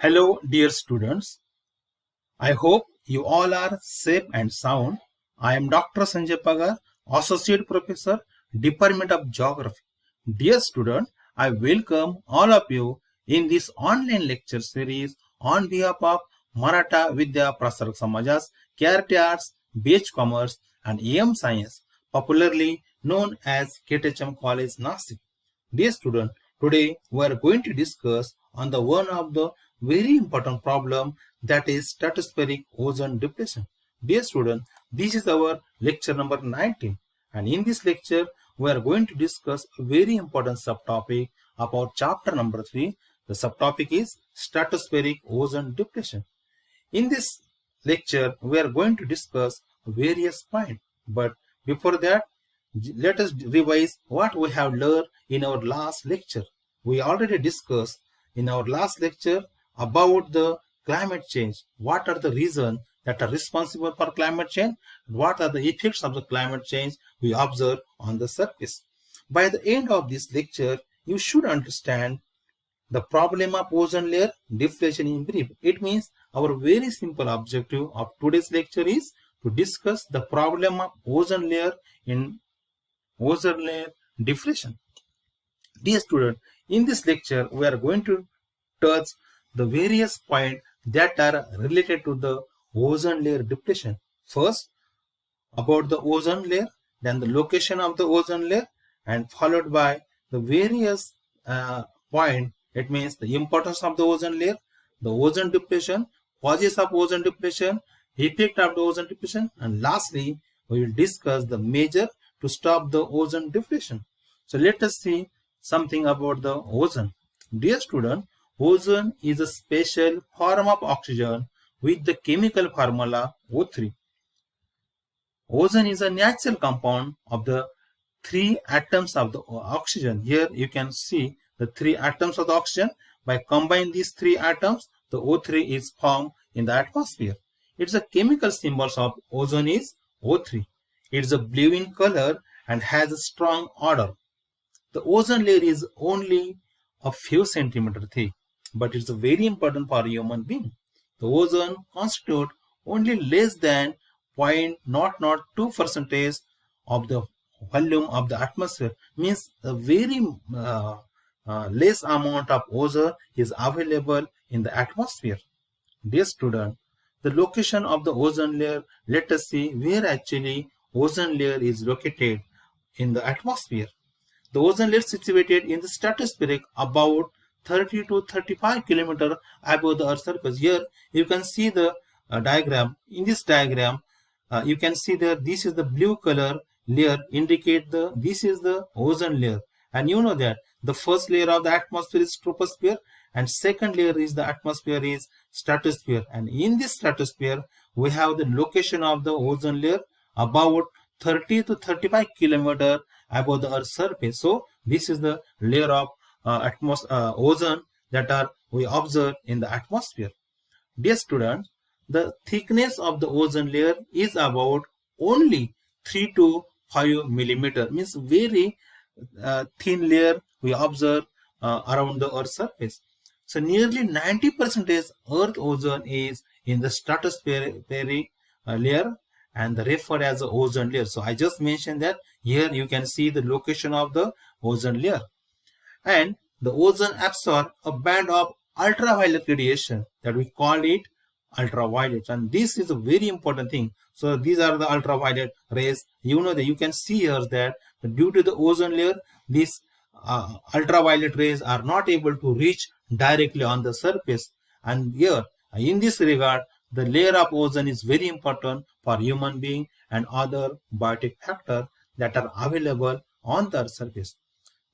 Hello, dear students. I hope you all are safe and sound. I am Dr. Sanjay Pagar, Associate Professor, Department of Geography. Dear student, I welcome all of you in this online lecture series on behalf of Maratha Vidya Prasarak Samajas, Charity Arts, BH Commerce, and AM Science, popularly known as KTHM College Nasik. Dear student, today we are going to discuss on the one of the very important problem, that is stratospheric ozone depletion. Dear student, this is our lecture number 19, and in this lecture we are going to discuss a very important subtopic about chapter number 3. The subtopic is stratospheric ozone depletion. In this lecture we are going to discuss various points, but before that, let us revise what we have learned in our last lecture. We already discussed in our last lecture about the climate change. What are the reasons that are responsible for climate change? What are the effects of the climate change we observe on the surface? By the end of this lecture, you should understand the problem of ozone layer depletion in brief. It means our very simple objective of today's lecture is to discuss the problem of ozone layer depletion. Dear student, in this lecture we are going to touch the various points that are related to the ozone layer depletion. First, about the ozone layer, then the location of the ozone layer, and followed by the various points. It means the importance of the ozone layer, the ozone depletion, causes of ozone depletion, effect of the ozone depletion, and lastly we will discuss the measure to stop the ozone depletion. So let us see something about the ozone. Dear student, ozone is a special form of oxygen with the chemical formula O3. Ozone is a natural compound of the 3 atoms of the oxygen. Here you can see the 3 atoms of the oxygen. By combining these 3 atoms, the O3 is formed in the atmosphere. It's a chemical symbol of ozone is O3. It's a blue in color and has a strong odor. The ozone layer is only a few centimeters thick, but it's very important for a human being. The ozone constitutes only less than 0.002% of the volume of the atmosphere. Means a very less amount of ozone is available in the atmosphere. Dear student, the location of the ozone layer, let us see where actually ozone layer is located in the atmosphere. The ozone layer is situated in the stratosphere about 30 to 35 kilometers above the Earth's surface. Here you can see the diagram. In this diagram, you can see that this is the blue color layer, indicate this is the ozone layer. And you know that the first layer of the atmosphere is troposphere, and second layer is the atmosphere is stratosphere. And in this stratosphere, we have the location of the ozone layer about 30 to 35 kilometers above the Earth's surface. So this is the layer of ozone that we observe in the atmosphere. Dear students, the thickness of the ozone layer is about only 3 to 5 millimeter. Means very thin layer we observe around the Earth's surface. So nearly 90% Earth ozone is in the stratospheric layer, and the referred as the ozone layer. So I just mentioned that here you can see the location of the ozone layer. And the ozone absorbs a band of ultraviolet radiation that we call it ultraviolet, and this is a very important thing. So these are the ultraviolet rays. You know that you can see here that due to the ozone layer, these ultraviolet rays are not able to reach directly on the surface. And here in this regard, the layer of ozone is very important for human being and other biotic factors that are available on the surface.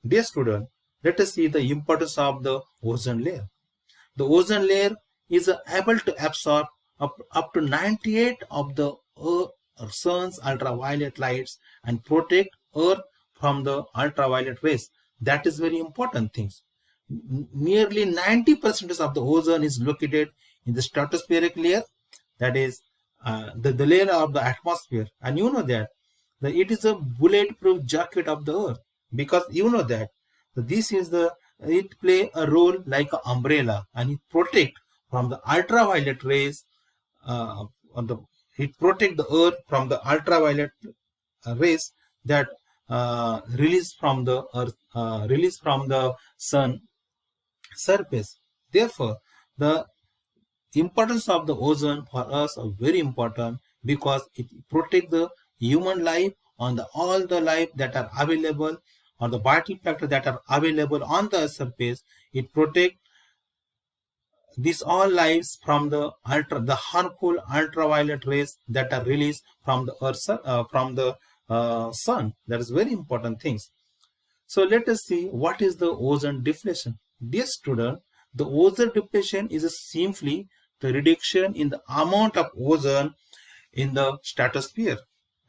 Dear student, let us see the importance of the ozone layer. The ozone layer is able to absorb up to 98 of the sun's ultraviolet lights and protect Earth from the ultraviolet rays. That is very important thing. Nearly 90% of the ozone is located in the stratospheric layer, that is the layer of the atmosphere. And you know that it is a bulletproof jacket of the Earth, because you know that this is it play a role like an umbrella, and it protect from the ultraviolet rays. On the It protect the earth from the ultraviolet rays that release from the earth, release from the sun surface. Therefore, the importance of the ozone for us are very important because it protects the human life on the all the life that are available or the vital factors that are available on the surface. It protects these all lives from the harmful ultraviolet rays that are released from the earth, from the sun. That is very important things. So let us see what is the ozone depletion. Dear student, the ozone depletion is simply the reduction in the amount of ozone in the stratosphere.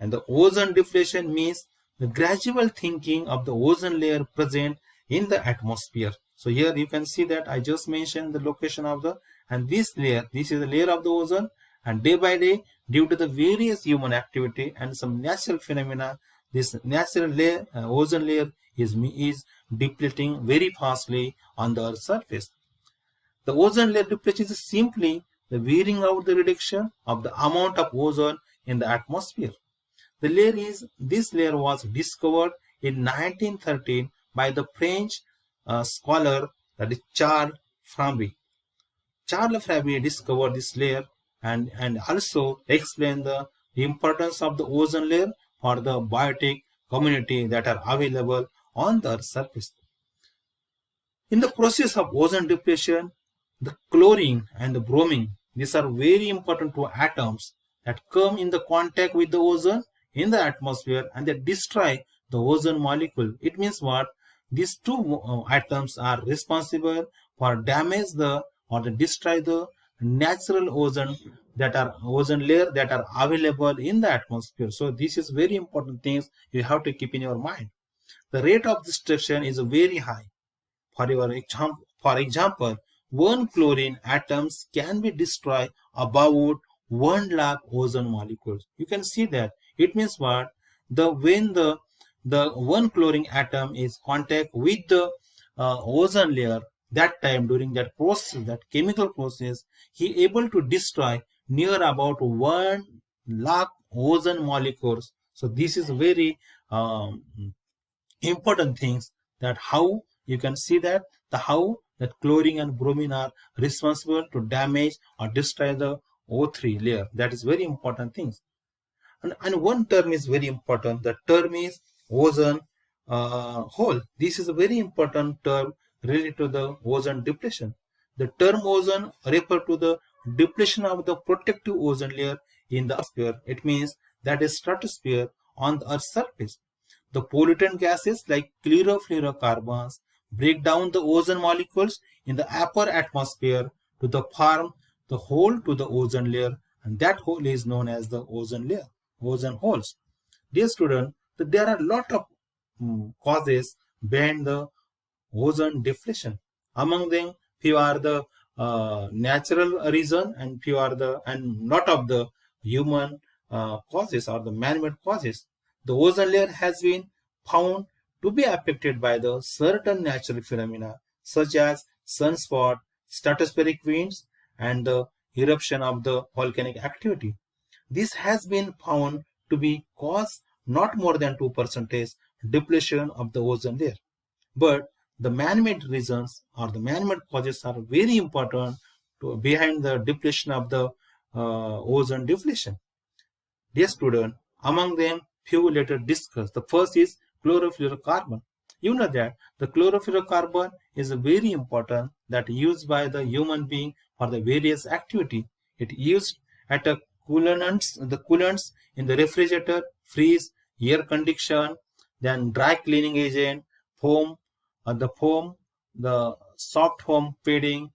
And the ozone depletion means the gradual thinning of the ozone layer present in the atmosphere. So here you can see that I just mentioned the location of and this layer, this is the layer of the ozone, and day by day, due to the various human activity and some natural phenomena, this natural layer, ozone layer is depleting very fastly on the Earth's surface. The ozone layer depletion is simply the wearing out the reduction of the amount of ozone in the atmosphere. This layer was discovered in 1913 by the French scholar, that is Charles Fabry discovered this layer and also explained the importance of the ozone layer for the biotic community that are available on the Earth's surface. In the process of ozone depletion, the chlorine and the bromine, these are very important two atoms that come in the contact with the ozone in the atmosphere and they destroy the ozone molecule. It means what? These two atoms are responsible for damage or destroy the natural ozone layer that are available in the atmosphere. So this is very important things you have to keep in your mind. The rate of destruction is very high. For example, one chlorine atoms can be destroyed about 1 lakh ozone molecules. You can see that. It means what? When the one chlorine atom is contact with the ozone layer, that time during that process, that chemical process, he able to destroy near about 1 lakh ozone molecules. So this is very important things, that how you can see that how that chlorine and bromine are responsible to damage or destroy the O3 layer. That is very important things. And one term is very important. The term is ozone hole. This is a very important term related to the ozone depletion. The term ozone refer to the depletion of the protective ozone layer in the atmosphere. It means that is stratosphere on the Earth's surface. The pollutant gases like chlorofluorocarbons break down the ozone molecules in the upper atmosphere to form the hole to the ozone layer, and that hole is known as the ozone layer, ozone holes. Dear student, there are a lot of causes behind the ozone depletion. Among them, few are the natural reason and few are lot of the human causes or the man-made causes. The ozone layer has been found to be affected by the certain natural phenomena such as sunspot, stratospheric winds, and the eruption of the volcanic activity. This has been found to be cause not more than 2% depletion of the ozone layer. But the man-made reasons or the man-made causes are very important behind the depletion of the ozone depletion. Dear student, among them, few later discussed. The first is chlorofluorocarbon. You know that the chlorofluorocarbon is very important that used by the human being for the various activity. It used at the coolants in the refrigerator, freeze, air condition, then dry cleaning agent, foam, the soft foam padding,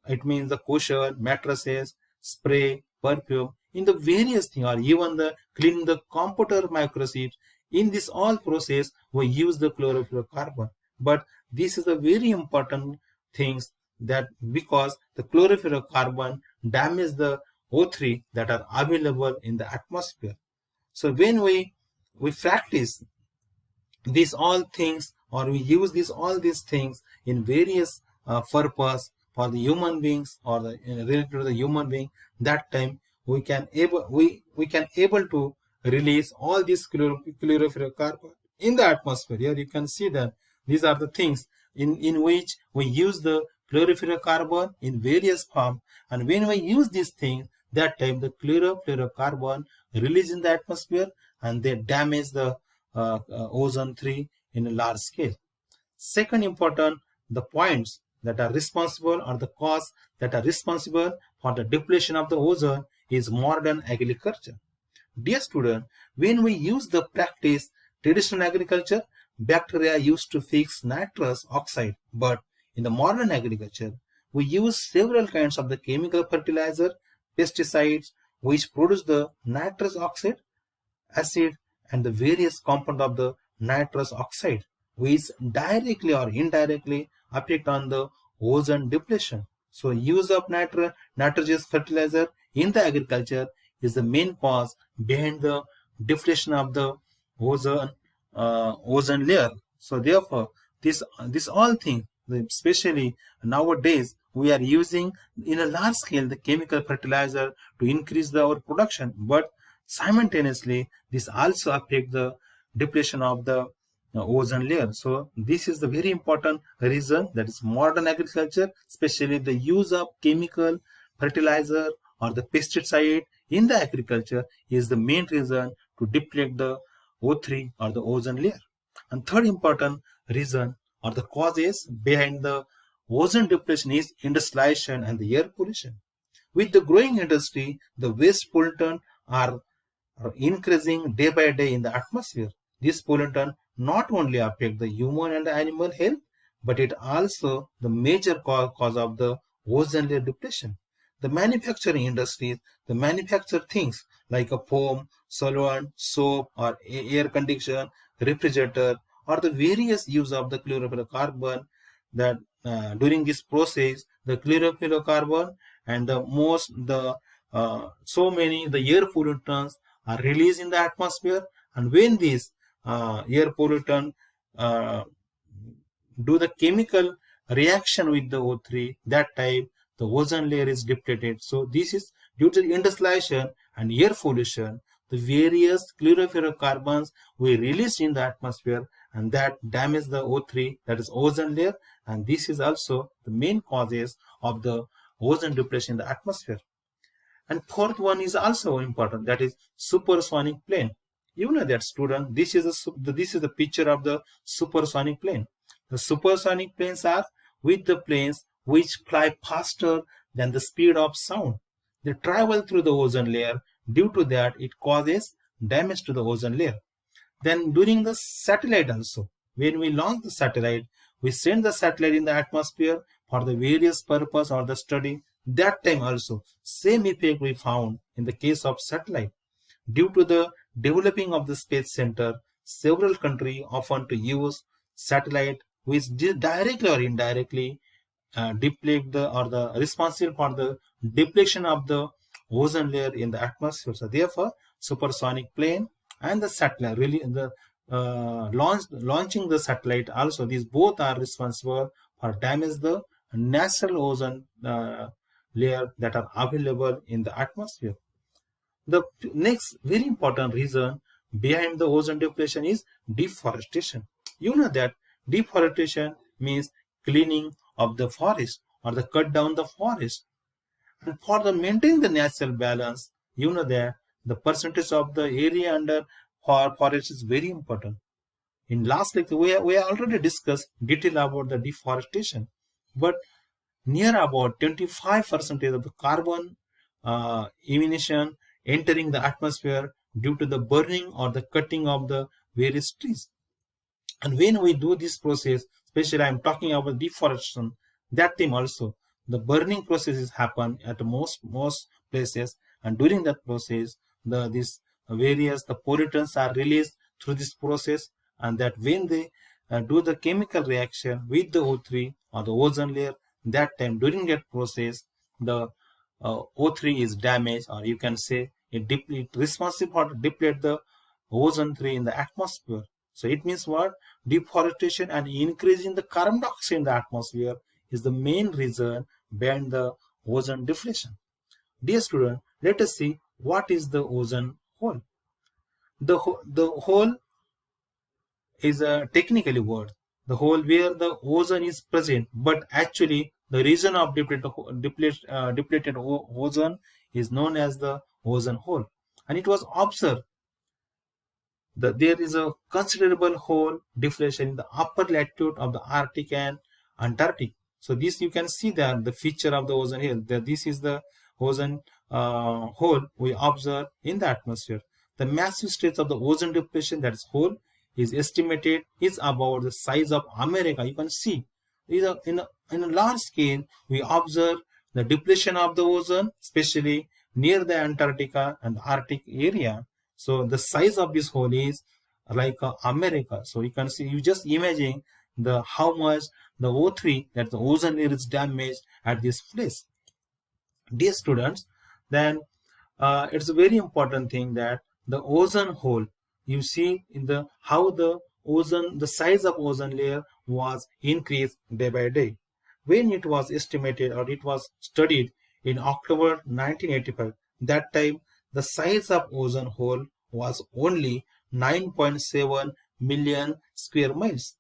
it means the cushion, mattresses, spray, perfume, in the various things, or even the cleaning the computer microchips. In this all process, we use the chlorofluorocarbon. But this is a very important things, that because the chlorofluorocarbon damage the O3 that are available in the atmosphere. So when we practice these all things, or we use all these things in various purpose for the human beings or the related to the human being, that time we can able to release all these chlorofluorocarbon in the atmosphere. Here you can see that these are the things in which we use the chlorofluorocarbon in various forms, and when we use these things, that time the chlorofluorocarbon release in the atmosphere and they damage the ozone 3 in a large scale. Second important, the points that are responsible or the cause that are responsible for the depletion of the ozone is modern agriculture. Dear student, when we use the practice traditional agriculture, bacteria used to fix nitrous oxide, but in the modern agriculture, we use several kinds of the chemical fertilizer, pesticides, which produce the nitrous oxide, acid, and the various compounds of the nitrous oxide, which directly or indirectly affect on the ozone depletion. So use of nitrogenous fertilizer in the agriculture is the main cause behind the depletion of the ozone layer. So therefore, this all thing, especially nowadays, we are using in a large scale the chemical fertilizer to increase our production, but simultaneously this also affect the depletion of the ozone layer. So this is the very important reason, that is modern agriculture, especially the use of chemical fertilizer or the pesticide in the agriculture, is the main reason to deplete the O3 or the ozone layer. And third important reason or the causes behind the ozone depletion is industrialization and the air pollution. With the growing industry, the waste pollutants are increasing day by day in the atmosphere. This pollutant not only affect the human and animal health, but it also the major cause of the ozone layer depletion. The manufacturing industries, the manufacture things like a foam, solvent, soap, or air conditioner, refrigerator, or the various use of the chlorofluorocarbon, that during this process, the chlorofluorocarbon and so many the air pollutants are released in the atmosphere, and when these air pollutant do the chemical reaction with the O3, that time the ozone layer is depleted. So this is due to industrialization and air pollution, the various chlorofluorocarbons we released in the atmosphere, and that damage the O3, that is ozone layer, and this is also the main causes of the ozone depletion in the atmosphere. And fourth one is also important, that is supersonic plane. You know that, student, this is the picture of the supersonic plane. The supersonic planes are with the planes which fly faster than the speed of sound. They travel through the ozone layer. Due to that, it causes damage to the ozone layer. Then during the satellite also, when we launch the satellite, we send the satellite in the atmosphere for the various purpose or the study. That time also, same effect we found in the case of satellite. Due to the developing of the space center, several countries often to use satellite which directly or indirectly deplete the responsible for the depletion of the ozone layer in the atmosphere. So therefore, supersonic plane and the satellite really the launching the satellite also, these both are responsible for damage the natural ozone layer that are available in the atmosphere. The next very important reason behind the ozone depletion is deforestation. You know that deforestation means cleaning of the forest or the cut down the forest. And for the maintaining the natural balance, you know that the percentage of the area under forest is very important. In last lecture, we already discussed detail about the deforestation, but near about 25% of the carbon emission entering the atmosphere due to the burning or the cutting of the various trees. And when we do this process, especially I am talking about deforestation, that time also the burning processes happen at most places, and during that process these various the pollutants are released through this process, and that when they do the chemical reaction with the O3 or the ozone layer, that time during that process the O3 is damaged, or you can say it responsible for deplete the ozone 3 in the atmosphere. So it means what? Deforestation and increasing the carbon dioxide in the atmosphere is the main reason bend the ozone depletion. Dear student, let us see what is the ozone hole. The hole is a technically word. The hole where the ozone is present, but actually the region of depleted ozone is known as the ozone hole. And it was observed that there is a considerable hole deflation in the upper latitude of the Arctic and Antarctic. So this you can see that the feature of the ozone hole. That this is the ozone hole we observe in the atmosphere. The massive state of the ozone depletion, that is hole, is estimated is about the size of America. You can see in a large scale we observe the depletion of the ozone, especially near the Antarctica and Arctic area. So the size of this hole is like America. So you can see, you just imagine the how much the O3, that the ozone layer, is damaged at this place. Dear students, then it's a very important thing that the ozone hole, you see in the how the ozone, the size of ozone layer was increased day by day. When it was estimated or it was studied in October 1985, that time the size of ozone hole was only 9.7 million square miles.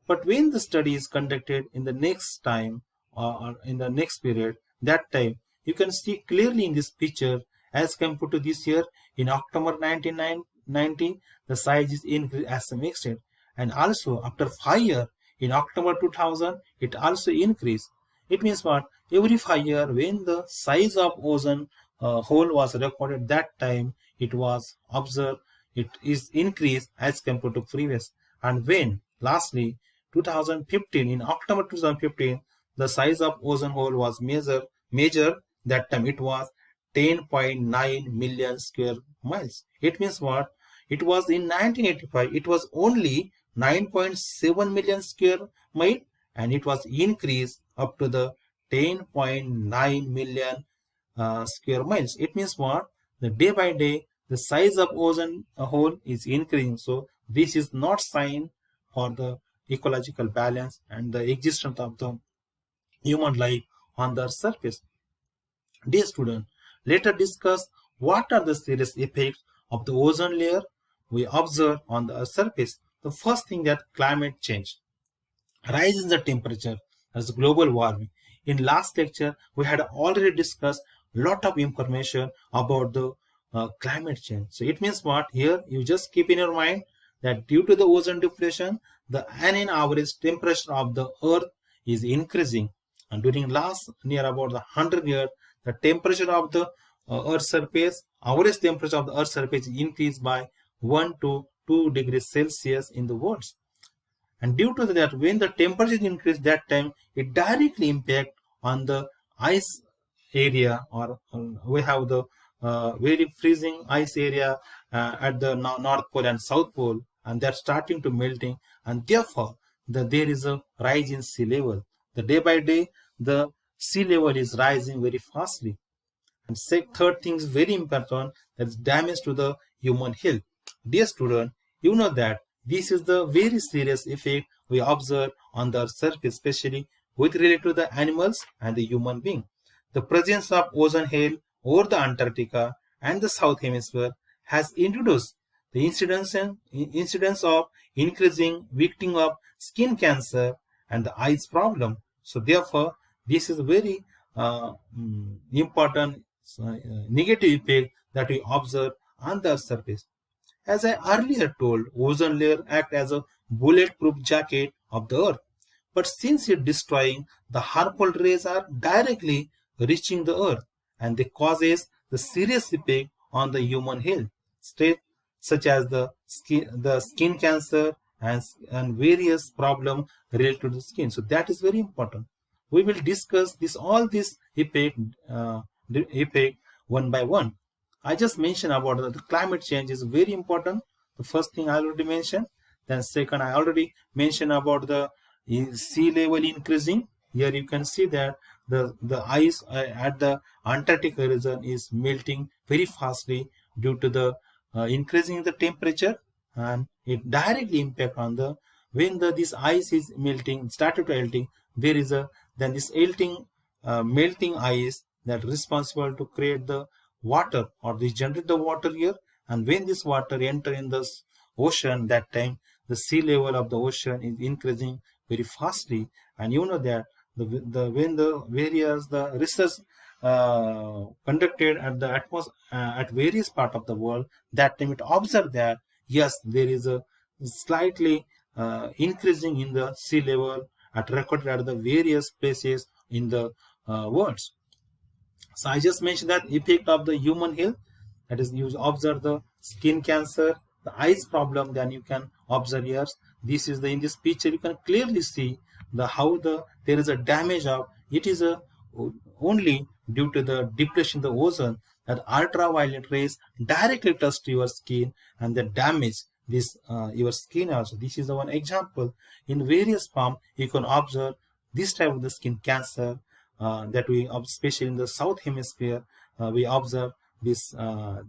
But when the study is conducted in the next time or in the next period, that time you can see clearly in this picture as compared to this year in October 1990, the size is increased as some extent. And also after 5 years in October 2000, it also increased. It means what? Every 5 years when the size of ozone hole was recorded, that time it was observed it is increased as compared to previous. And when lastly 2015, in October 2015, the size of ozone hole was measured, that time it was 10.9 million square miles. It means what? It was in 1985, it was only 9.7 million square mile, and it was increased up to the 10.9 million square miles. It means what? The day by day, the size of ozone hole is increasing. So this is not sign for the ecological balance and the existence of the human life on the surface. Dear student, let us discuss what are the serious effects of the ozone layer we observe on the surface. The first thing, that climate change, rise in the temperature as global warming. In last lecture, we had already discussed lot of information about the climate change. So it means what? Here you just keep in your mind that due to the ozone depletion, the annual average temperature of the earth is increasing. And during last near about the 100 years, the temperature of the earth's surface, average temperature of the earth's surface increased by 1 to 2 degrees Celsius in the world. And due to that, when the temperature increase, that time it directly impact on the ice area, or we have the very freezing ice area at the North Pole and South Pole, and they're starting to melting, and therefore there is a rise in sea level. The day by day, the sea level is rising very fastly. And third thing is very important, that's damage to the human health. Dear student, you know that this is the very serious effect we observe on the surface, especially with related to the animals and the human being. The presence of ozone hail over the Antarctica and the South Hemisphere has introduced the incidence of increasing victim of skin cancer and the eyes problem. So therefore, this is a very important negative effect that we observe on the surface. As I earlier told, ozone layer acts as a bulletproof jacket of the earth. But since it destroying, the harmful rays are directly reaching the earth, and they causes the serious effect on the human health, such as the skin cancer and various problems related to the skin. So that is very important. We will discuss all this effect one by one. I just mentioned about the climate change is very important. The first thing I already mentioned. Then second, I already mentioned about the sea level increasing. Here you can see that the ice at the Antarctic region is melting very fastly due to the increasing the temperature, and it directly impact on the when this ice is melting, started to melting. There is then this melting melting ice that responsible to create the water, or they generate the water here. And when this water enter in the ocean, that time the sea level of the ocean is increasing very fastly. And you know that when the various the research conducted at the at various part of the world, that time it observed that yes, there is a slightly increasing in the sea level at recorded at the various places in the world. So I just mentioned that effect of the human health, that is you observe the skin cancer, the eyes problem, then you can observe here. This is the in this picture you can clearly see the how there is a damage of it is a only due to the depletion of the ozone, that ultraviolet rays directly touch to your skin and they damage this your skin also. This is the one example. In various form you can observe this type of the skin cancer that we, especially in the south hemisphere, we observe these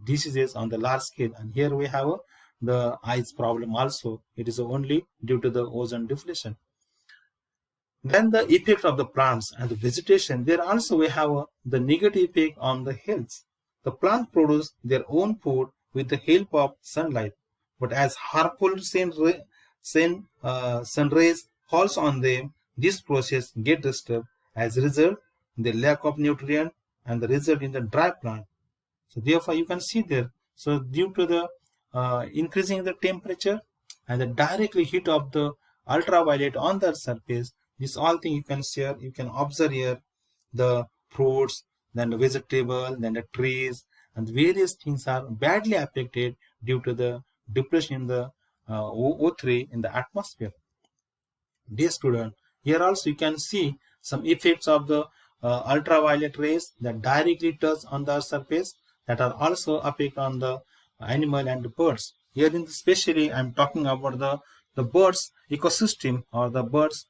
diseases on the large scale. And here we have the eyes problem also. It is only due to the ozone depletion. Then the effect of the plants and the vegetation, there also we have the negative effect on the health. The plant produce their own food with the help of sunlight, but as harmful sun rays falls on them, this process get disturbed. As a result, the lack of nutrient and the result in the dry plant. So therefore you can see there. So due to the increasing the temperature and the directly heat of the ultraviolet on the surface, this all thing you can share, you can observe here the fruits, then the vegetable, then the trees, and various things are badly affected due to the depletion in the O3 in the atmosphere. Dear student, here also you can see some effects of the ultraviolet rays that directly touch on the surface, that are also affect on the animal and the birds. Here in especially I'm talking about the birds ecosystem, or the birds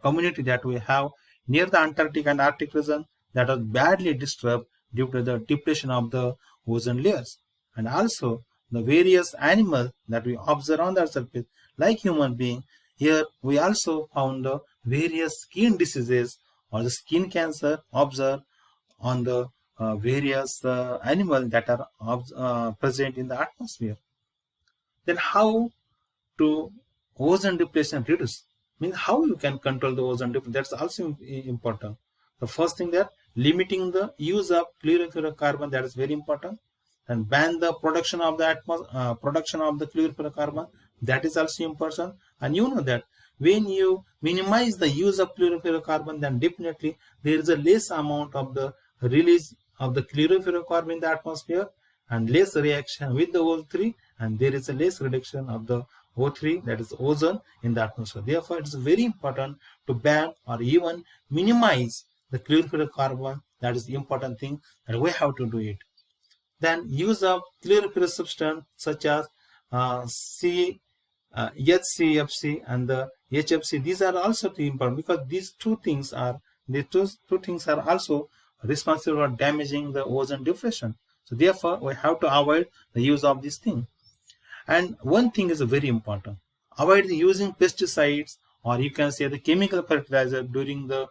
community that we have near the Antarctic and Arctic region, that are badly disturbed due to the depletion of the ozone layers. And also the various animals that we observe on the surface, like human being, here we also found the various skin diseases or the skin cancer observed on the various animals that are present in the atmosphere. Then how to ozone depletion reduce? Means how you can control the ozone depletion. That's also important. The first thing, that limiting the use of chlorofluorocarbon, that is very important. And ban the production of the production of the chlorofluorocarbon, that is also important. And you know that when you minimize the use of chlorofluorocarbon, then definitely there is a less amount of the release of the chlorofluorocarbon in the atmosphere and less reaction with the O3, and there is a less reduction of the O3, that is ozone, in the atmosphere. Therefore, it is very important to ban or even minimize the chlorofluorocarbon. That is the important thing, and we have to do it. Then use of chlorofluorous substance such as HCFC and the HFC. These are also important because these two things are also responsible for damaging the ozone depletion. So therefore, we have to avoid the use of this thing. And one thing is very important: avoid using pesticides, or you can say the chemical fertilizer during the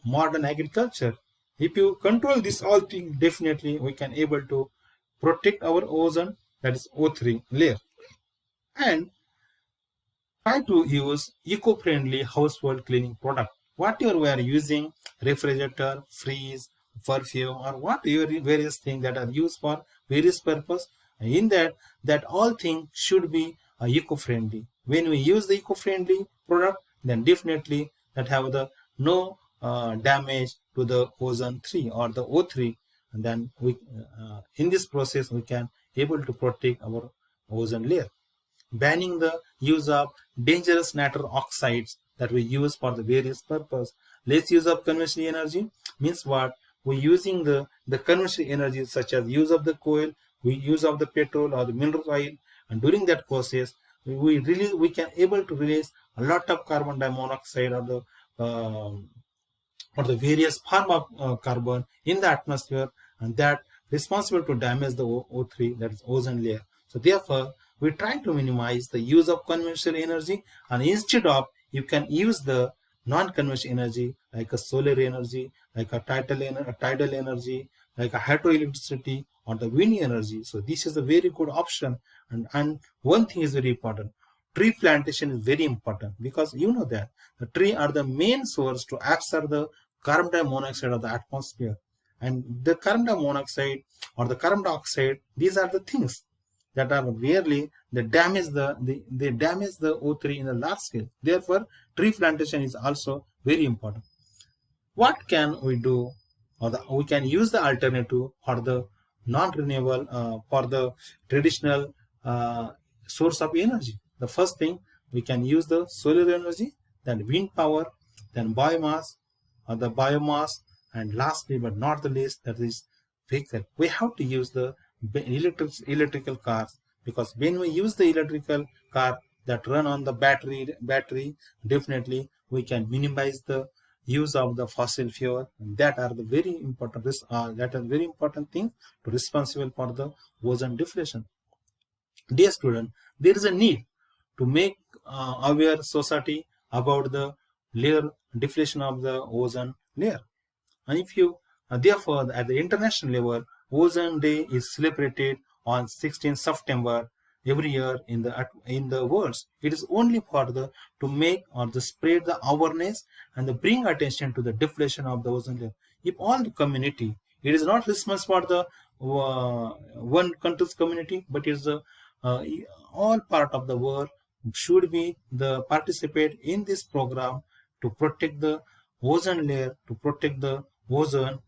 modern agriculture. If you control this all thing, definitely we can able to protect our ozone, that is O3 layer. And try to use eco-friendly household cleaning product. Whatever we are using, refrigerator, fridge, perfume, or whatever various things that are used for various purpose, in that all things should be eco-friendly. When we use the eco-friendly product, then definitely that have the no damage to the ozone 3 or the O3, and then we in this process we can able to protect our ozone layer. Banning the use of dangerous nitrous oxides that we use for the various purpose. Less use of conventional energy means what? We're using the conventional energy such as use of the coal, we use of the petrol or the mineral oil, and during that process we can able to release a lot of carbon dioxide or the various form of carbon in the atmosphere, and that responsible to damage the O3, that is ozone layer. So therefore we try to minimize the use of conventional energy, and instead of you can use the non-conventional energy like a solar energy, like a tidal energy, like a hydroelectricity or the wind energy. So this is a very good option. And one thing is very important. Tree plantation is very important, because you know that the tree are the main source to absorb the carbon monoxide of the atmosphere. And the carbon monoxide or the carbon dioxide, these are the things that are really they damage the O3 in a large scale. Therefore, tree plantation is also very important. What can we do, or we can use the alternative for the non-renewable for the traditional source of energy? The first thing, we can use the solar energy, then wind power, then biomass, and lastly but not the least, that is vehicle. We have to use the electrical cars, because when we use the electrical car that run on the battery, definitely we can minimize the use of the fossil fuel. That are the very important thing to responsible for the ozone depletion. Dear student, there is a need to make aware society about the layer depletion of the ozone layer. And if you therefore, at the international level, Ozone Day is celebrated on 16th September every year in the world. It is only for the to make or to spread the awareness and to bring attention to the depletion of the ozone layer. If all the community, it is not responsible for the one country's community, but it is all part of the world should be the participate in this program to protect the ozone layer, to protect the ozone.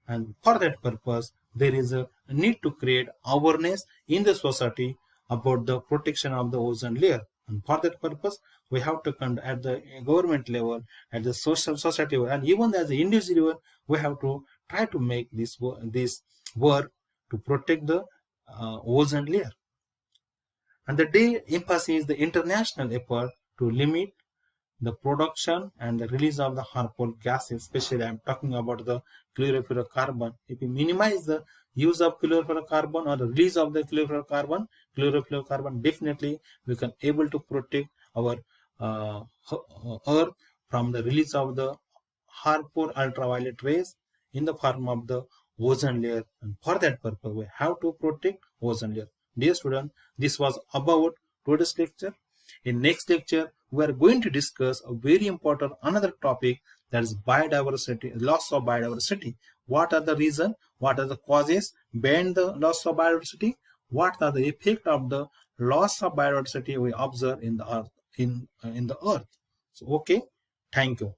And for that purpose, there is a need to create awareness in the society about the protection of the ozone layer. And for that purpose, we have to conduct at the government level, at the social society level, and even as the individual level, we have to try to make this work to protect the ozone layer. And the day emphasizes the international effort to limit the production and the release of the harmful gases. Especially I'm talking about the chlorofluorocarbon. If we minimize the use of chlorofluorocarbon or the release of the chlorofluorocarbon, definitely we can able to protect our earth from the release of the harmful ultraviolet rays in the form of the ozone layer. And for that purpose, we have to protect ozone layer. Dear student, this was about today's lecture. In next lecture, we are going to discuss a very important another topic, that is biodiversity, loss of biodiversity. What are the reasons? What are the causes behind the loss of biodiversity? What are the effect of the loss of biodiversity we observe in the earth in the earth? So, okay, thank you.